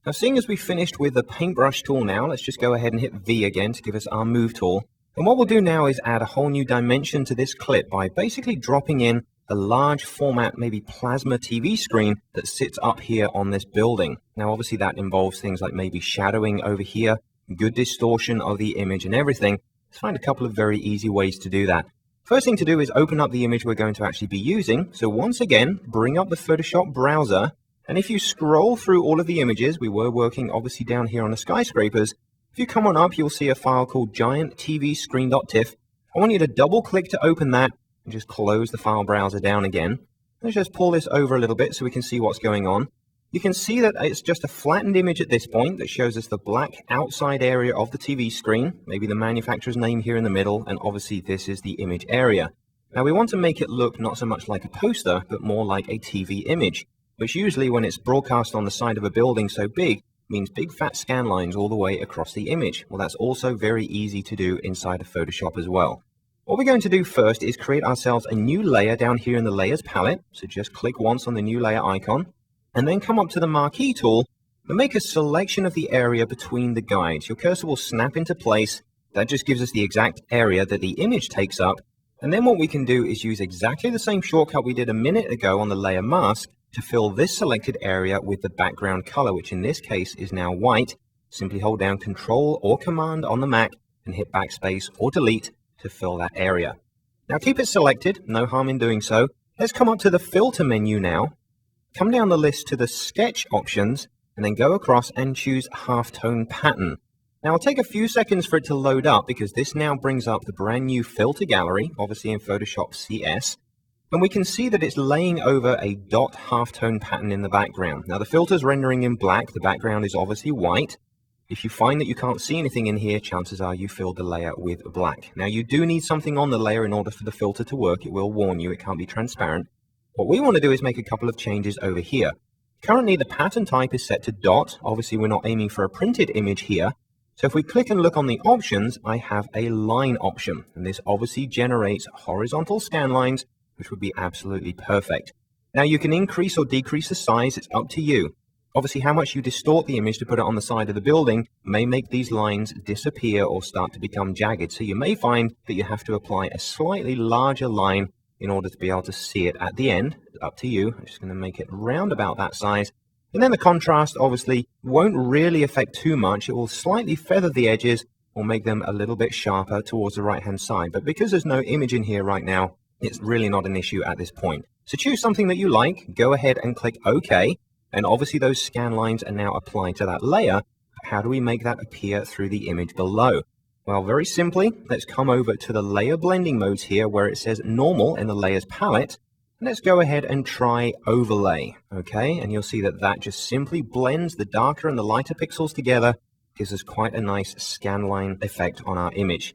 Now, seeing as we finished with the paintbrush tool now, let's just go ahead and hit V again to give us our move tool. And what we'll do now is add a whole new dimension to this clip by basically dropping in a large format, maybe plasma TV screen that sits up here on this building. Now, obviously that involves things like maybe shadowing over here, good distortion of the image and everything. Let's find a couple of very easy ways to do that. First thing to do is open up the image we're going to actually be using. So once again, bring up the Photoshop browser. And if you scroll through all of the images, we were working obviously down here on the skyscrapers. If you come on up, you'll see a file called gianttvscreen.tiff. I want you to double click to open that and just close the file browser down again. Let's just pull this over a little bit so we can see what's going on. You can see that it's just a flattened image at this point that shows us the black outside area of the TV screen, maybe the manufacturer's name here in the middle, and obviously this is the image area. Now we want to make it look not so much like a poster, but more like a TV image, which usually when it's broadcast on the side of a building so big, means big fat scan lines all the way across the image. Well, that's also very easy to do inside of Photoshop as well. What we're going to do first is create ourselves a new layer down here in the Layers palette. So just click once on the new layer icon, and then come up to the Marquee tool and make a selection of the area between the guides. Your cursor will snap into place. That just gives us the exact area that the image takes up. And then what we can do is use exactly the same shortcut we did a minute ago on the layer mask to fill this selected area with the background color, which in this case is now white. Simply hold down Control or Command on the Mac and hit Backspace or Delete to fill that area. Now keep it selected, no harm in doing so. Let's come up to the Filter menu now. Come down the list to the Sketch options and then go across and choose Halftone Pattern. Now it'll take a few seconds for it to load up because this now brings up the brand new filter gallery, obviously in Photoshop CS. And we can see that it's laying over a dot halftone pattern in the background. Now the filter's rendering in black, the background is obviously white. If you find that you can't see anything in here, chances are you filled the layer with black. Now you do need something on the layer in order for the filter to work. It will warn you, it can't be transparent. What we want to do is make a couple of changes over here. Currently the pattern type is set to dot. Obviously we're not aiming for a printed image here. So if we click and look on the options, I have a line option. And this obviously generates horizontal scan lines, which would be absolutely perfect. Now you can increase or decrease the size, it's up to you. Obviously how much you distort the image to put it on the side of the building may make these lines disappear or start to become jagged. So you may find that you have to apply a slightly larger line in order to be able to see it at the end. It's up to you. I'm just going to make it round about that size. And then the contrast obviously won't really affect too much. It will slightly feather the edges or make them a little bit sharper towards the right hand side. But because there's no image in here right now, it's really not an issue at this point. So choose something that you like, go ahead and click OK. And obviously those scan lines are now applied to that layer. How do we make that appear through the image below? Well, very simply, let's come over to the layer blending modes here where it says normal in the layers palette. And let's go ahead and try overlay. Okay, and you'll see that that just simply blends the darker and the lighter pixels together, gives us quite a nice scan line effect on our image.